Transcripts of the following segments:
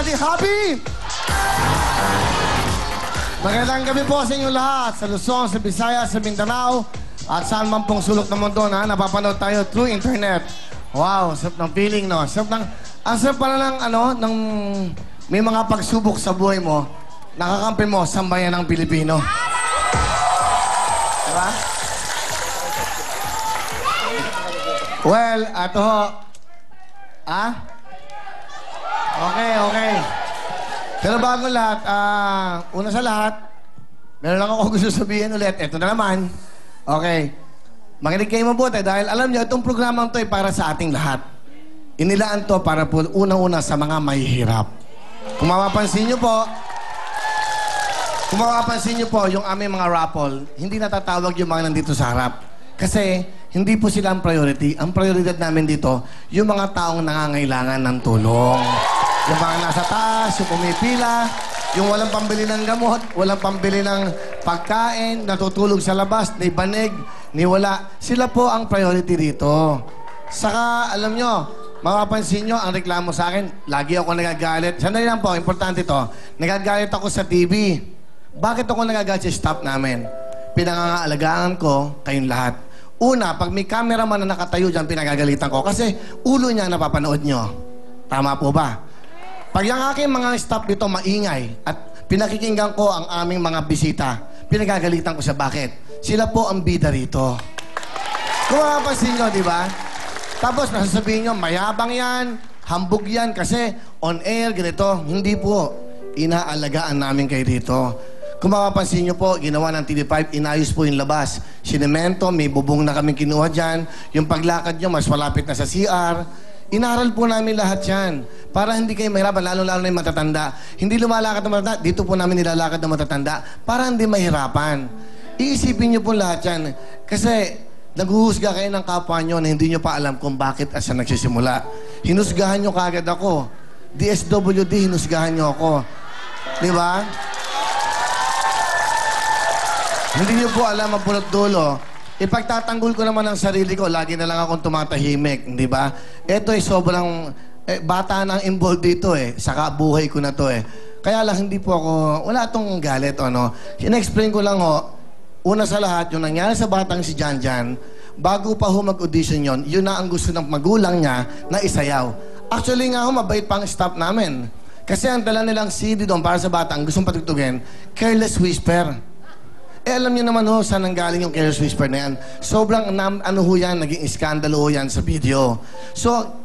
everybody happy? Magandang gabi po sa inyo lahat, sa Luzon, sa Visayas, sa Mindanao, at saan man pong sulok ng mundo na napapanood tayo through internet. Wow, sarap ng feeling, no? Sarap ng, ang sarap pala ng, ng may mga pagsubok sa buhay mo, nakakampi mo, sambayan ng Pilipino. Diba? Well, ato ho. Okay. Pero bago lahat, una sa lahat, meron lang ako gusto sabihin ulit. Ito na naman. Okay. Makinig kayo mabuti dahil alam niyo, itong programang to ay para sa ating lahat. Inilaan to para po unang-una sa mga mahihirap. Kung mapapansin niyo po, yung aming mga raffle, hindi natatawag yung mga nandito sa harap. Kasi hindi po sila ang priority. Ang prioridad namin dito, yung mga taong nangangailangan ng tulong. Yung mga nasa taas, yung pumipila, yung walang pambili ng gamot, walang pambili ng pagkain, natutulog sa labas, ni banig, ni wala. Sila po ang priority dito. Saka, alam nyo, mapapansin nyo, ang reklamo sa akin, lagi ako nagagalit. Sandali lang po, importante to. Nagagalit ako sa TV. Bakit ako nagagalit sa staff namin? Pinangangaalagaan ko kayong lahat. Una, pag may cameraman na nakatayo dyan, pinagagalitan ko. Kasi ulo niya napapanood nyo. Tama po ba? Pag yung aking mga staff dito maingay at pinakikinggan ko ang aming mga bisita, pinagagalitan ko siya. Bakit? Sila po ang bida rito. Kung makapansin nyo, di ba? Tapos nasasabihin nyo, mayabang yan, hambog yan, kasi on air, ganito. Hindi po. Inaalagaan namin kayo dito. Kung makapansin nyo po, ginawa ng TV5, inayos po yung labas. Sinemento, may bubong na kaming kinuha dyan. Yung paglakad nyo, mas malapit na sa CR. Inaral po namin lahat yan. Para hindi kayo mahirapan, lalo-lalo na yung matatanda. Hindi lumalakad ng matatanda, dito po namin nilalakad ng matatanda. Para hindi mahirapan. Iisipin nyo po lahat yan. Kasi naghuhusga kayo ng kapwa nyo na hindi nyo pa alam kung bakit asa nagsisimula. Hinusgahan nyo kagad ako. DSWD, hinusgahan nyo ako. Di ba? Hindi nyo po alam ang punot dulo. Ipagtatanggol ko naman ang sarili ko, lagi na lang akong tumatahimik, di ba? Ito ay sobrang bata na involved dito saka buhay ko na to Kaya lang hindi po ako, wala itong galit Ina-explain ko lang una sa lahat, yung nangyari sa batang si Janjan, bago pa mag-audition yun na ang gusto ng magulang niya na isayaw. Actually nga mabait pang staff namin. Kasi ang dala nilang CD doon para sa batang gustong patugtugin, Careless Whisper. Alam niyo naman saan nanggaling yung Careless Whisper na yan. Sobrang naging iskandalo yan sa video. So,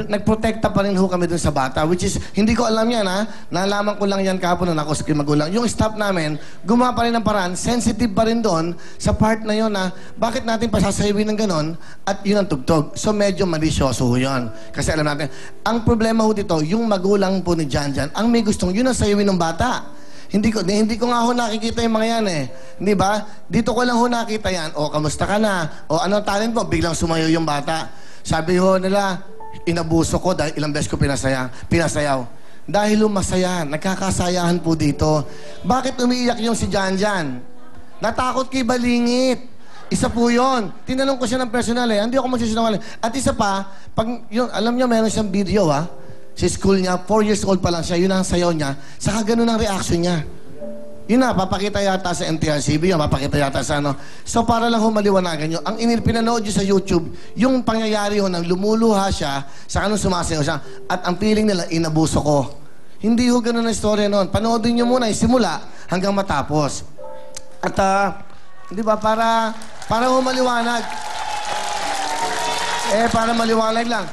nagprotekta pa rin kami dun sa bata, which is, hindi ko alam yan Nalaman ko lang yan kahapon na ako sa magulang. Yung staff namin, gumawa pa rin ng paraan, sensitive pa rin doon sa part na yun bakit natin pasasayawin ng ganon at yun ang tugtog. So, medyo malisyoso yun. Kasi alam natin, ang problema dito, yung magulang po ni Janjan, ang may gustong yun ang sayawin ng bata. Hindi ko nga nakikita yung mga yan Di ba? Dito ko lang nakita yan. O, kamusta ka na? O, anong talent mo? Biglang sumayo yung bata. Sabi nila, inabuso ko dahil ilang beses ko pinasayaw. Dahil masaya, nagkakasayahan po dito. Bakit umiiyak yung si Janjan? Natakot kay Balingit. Isa po yun. Tinanong ko siya ng personal Hindi ako magsisinungaling. At isa pa, alam niyo, meron siyang video sa school niya, 4 years old pa lang siya, yun ang sayaw niya, saka ganun ang reaction niya. Yun papakita yata sa MTRCB, papakita yata sa So, para lang maliwanagan nyo, ang pinanood nyo sa YouTube, yung pangyayari nang lumuluha siya, saka nung sumasayaw siya, at ang feeling nila, inabuso ko. Hindi ganun ang istorya noon. Panoodin nyo muna, simula hanggang matapos. At, di ba, para maliwanag. Para maliwanag lang.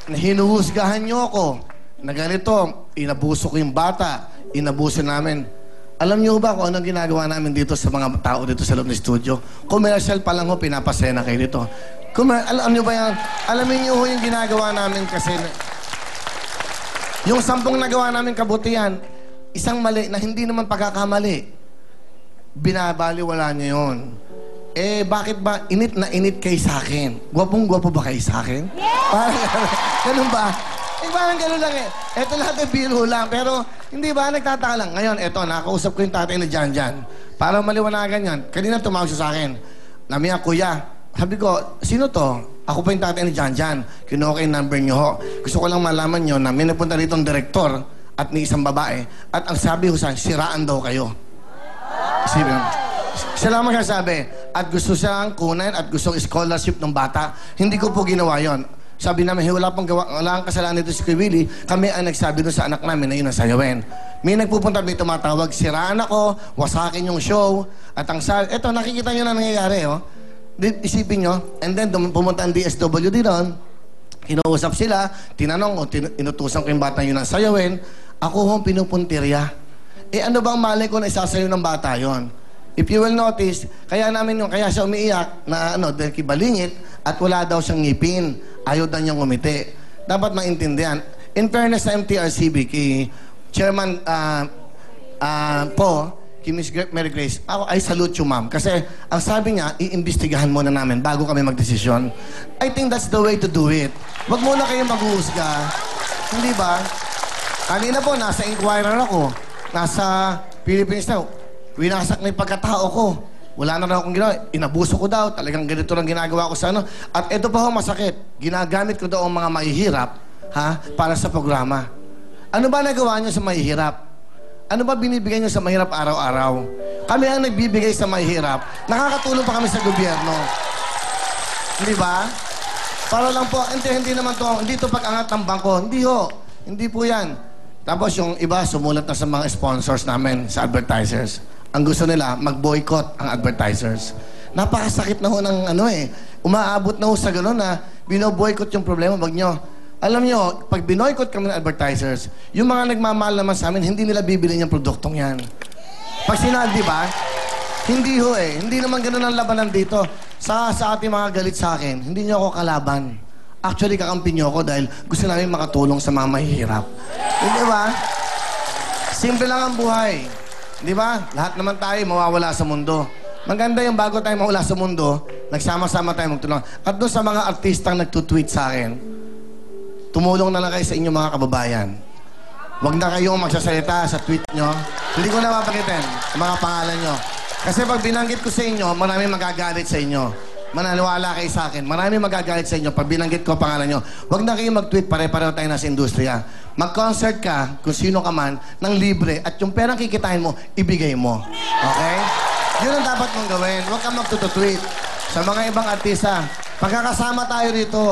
Hinuhusgahan nyo ako na ganito, inabuso ko yung bata, inabuso namin. Alam nyo ba kung anong ginagawa namin dito sa mga tao dito sa loob ng studio? Commercial pa lang pinapasena kayo dito. Alam nyo ba yan? Alamin nyo yung ginagawa namin kasi yung 10 nagawa namin kabutihan, isang mali na hindi naman pagkakamali, binabaliwala nyo yun. Bakit ba init na init kayo sa akin? Gwapong-gwapo ba kayo sa akin? Yeah! Parang ganun ba? Parang ganun lang Ito lahat ay biro lang. Pero, hindi ba, nagtataka lang. Ngayon, nakausap ko yung tatay ni Janjan. Para maliwanagan yan. Kanina tumawag siya sa akin. Namiya, kuya. Sabi ko, sino to? Ako pa yung tatay ni Janjan. Kinuha ko yung number niyo Gusto ko lang malaman nyo na may napunta rito ang direktor at ni isang babae. At ang sabi ko sa siraan daw kayo. Isipin mo. Siya lang magsasabi. At gusto siyang kunin at gustong scholarship ng bata. Hindi ko po ginawa yon. Sabi namin, hey, wala ang kasalanan dito si Kuya Willie. Kami ang nagsabi doon sa anak namin na yun ang sayawin. May nagpupunta, may tumatawag, siraan ako, wasakin yung show. At ang sabi, eto, nakikita nyo na nangyayari, oh. Isipin nyo, and then pumunta ang DSWD doon, kinausap sila, tinanong, inutusan ko yung bata yun ang sayawin, ako hong pinupuntirya. Eh ano bang mali ko na isasayaw ng bata yon? If you will notice, kaya siya umiiyak na dahil kibalingit at wala daw siyang ngipin. Ayaw daw niyang umiti. Dapat maintindihan. In fairness sa MTRCB, kay Chairman kay Miss Mary Grace, ako ay salute you, ma'am. Kasi ang sabi niya, iimbestigahan muna namin bago kami magdesisyon. I think that's the way to do it. Wag muna kayo mag-uusga. Hindi ba? Kanina po, nasa Inquirer ako. Nasa Philippines na. Winasak na yung pagkatao ko. Wala na akong ginawa. Inabuso ko daw. Talagang ganito lang ginagawa ko sa ano. At ito pa ho masakit. Ginagamit ko daw ang mga mahihirap para sa programa. Ano ba nagawa niyo sa mahihirap? Ano ba binibigay niyo sa mahirap araw-araw? Kami ang nagbibigay sa mahihirap. Nakakatulong pa kami sa gobyerno. Hindi ba? Para lang po, hindi naman to, hindi to pag-angat ng bangko. Hindi ho. Hindi po yan. Tapos yung iba, sumulat na sa mga sponsors namin, sa advertisers. Ang gusto nila, mag-boycott ang advertisers. Napakasakit na ho ng umaabot na ho sa gano'n na bino-boycott yung problema. Wag nyo. Alam nyo, pag binoycott kami ng advertisers, yung mga nagmamahal naman sa amin, hindi nila bibili yung produktong yan. Pag sinabi, di ba? Hindi ho eh. Hindi naman gano'n ang labanan dito. Sa ating mga galit sa akin, hindi nyo ako kalaban. Actually, kakampi nyo ako dahil gusto namin makatulong sa mga mahihirap. Di ba? Simple lang ang buhay. Di ba? Lahat naman tayo mawawala sa mundo. Maganda yung bago tayo mawala sa mundo, nagsama-sama tayo magtulungan. At doon sa mga artistang nagtutweet sa akin, tumulong na lang kayo sa inyong mga kababayan. Huwag na kayong magsasalita sa tweet nyo. Hindi ko na mapakita ang mga pangalan nyo. Kasi pag binanggit ko sa inyo, maraming magagalit sa inyo. Mananiwala kayo sa akin. Maraming magagalit sa inyo pag binanggit ko pangalan nyo. Huwag na kayong mag-tweet, pare-pareho tayo nasa industriya. Mag-concert ka, kung sino ka man, ng libre at yung perang kikitain mo, ibigay mo. Okay? Yun ang dapat mong gawin. Huwag kang magtututweet. Sa mga ibang artista, pagkakasama tayo rito,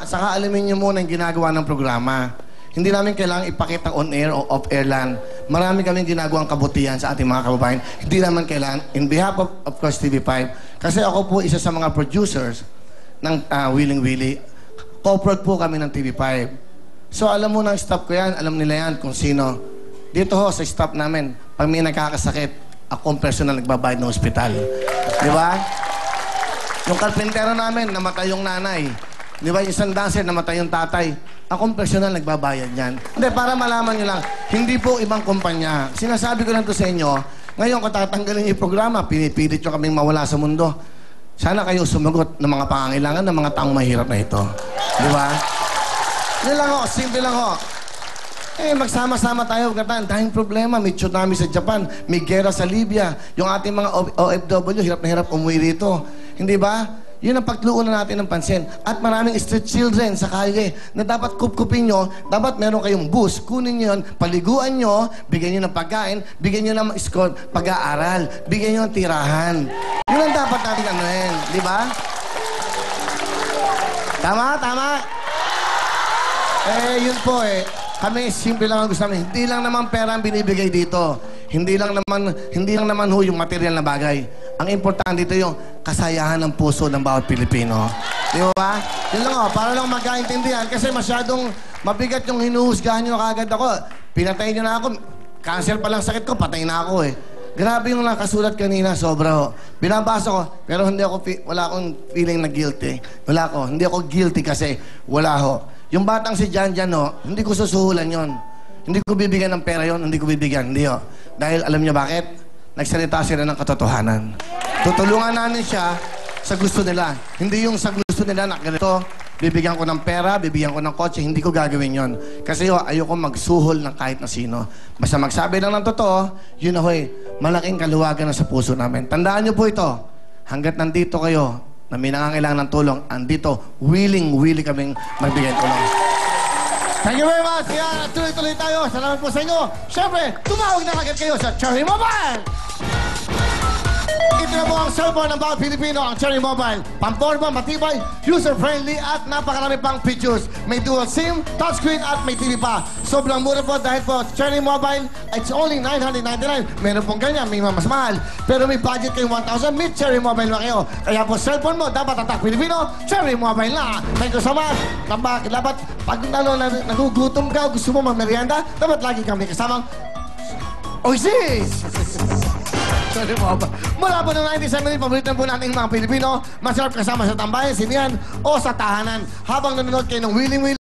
saka alamin nyo muna yung ginagawa ng programa. Hindi namin kailangang ipakita on-air o off-air lang. Marami kaming ginagawang kabutihan sa ating mga kababayan. Hindi naman kailangan, in behalf of course, TV5, kasi ako po isa sa mga producers ng Willing Willie. Co-prod po kami ng TV5. So alam mo ng staff ko yan, alam nila yan kung sino. Dito ho, sa staff namin, pag may nakakasakit, akong personal nagbabayad ng ospital. Di ba? Yung karpintero namin, namatay yung nanay. Di ba? Yung isang dancer, namatay yung tatay. Akong personal nagbabayad yan. Hindi, para malaman nyo lang, hindi po ibang kumpanya. Sinasabi ko lang to sa inyo, ngayon kung tatanggalin yung programa, pinipilit nyo kaming mawala sa mundo. Sana kayo sumagot ng mga pangangailangan ng mga taong mahirap na ito. Di ba? Yun lang ho, simple lang ho. Magsama-sama tayo. Dahil problema, may tsunami sa Japan, may gera sa Libya, yung ating mga OFW, hirap na hirap umuwi rito. Hindi ba? Yun ang pagluunan natin ng pansin. At maraming street children sa kalye na dapat kupkupin nyo, dapat meron kayong bus. Kunin nyo yun, paliguan nyo, bigyan nyo ng pagkain, bigyan nyo ng school, pag-aaral, bigyan nyo ng tirahan. Yun ang dapat natin anuhin. Di ba? Tama? Tama? Yun po Kami, simple lang ang gusto namin. Hindi lang naman pera ang binibigay dito. Hindi lang naman ho yung material na bagay. Ang importante dito yung kasayahan ng puso ng bawat Pilipino. Di ba? Yun lang para lang magkaintindihan. Kasi masyadong mabigat yung hinuhusgahan nyo kagad ako. Pinatay nyo na ako. Cancer pa lang sakit ko, patay na ako Grabe yung nakasulat kanina, sobra ho. Binabasa ko, pero wala akong feeling na guilty. Hindi ako guilty kasi wala ho. Yung batang si Janjan hindi ko susuhulan yon. Hindi ko bibigyan ng pera yon, hindi ko bibigyan. Hindi ho. Dahil alam niyo bakit? Nagsalita sila ng katotohanan. Tutulungan namin siya sa gusto nila. Hindi yung sa gusto nila na ganito, bibigyan ko ng pera, bibigyan ko ng kotse, hindi ko gagawin yon. Kasi ayoko magsuhol ng kahit na sino. Basta magsabi lang ng totoo, yun malaking kaluwagan na sa puso namin. Tandaan niyo po ito, hanggat nandito kayo, na may nangangailangan ng tulong, andito, willing kaming magbigay tulong. Thank you very much. Kaya tuloy-tuloy tayo. Salamat po sa inyo. Siyempre, tumawag na agad kayo sa Cherry Mobile. Ito na po ang cellphone ng bawat Pilipino, ang Cherry Mobile. Pamporma, matibay, user-friendly at napakarami pang features. May dual SIM, touchscreen at may TV pa. Sobrang mura po dahil po Cherry Mobile, it's only 999. Meron pong ganyan, may mas mahal. Pero may budget kayong 1,000, may Cherry Mobile na kayo. Kaya po cellphone mo, dapat atak Pilipino, Cherry Mobile na. Thank you so much. Dapat pag nagugutom ka, gusto mo mag-merienda, dapat lagi kami kasamang Oasis! Sorry po. Mula po noong 1970, paborito po natin mga Pilipino, masarap kasama sa tambayan, sinihan, o sa tahanan. Habang nanonood kayo ng Willing Willing,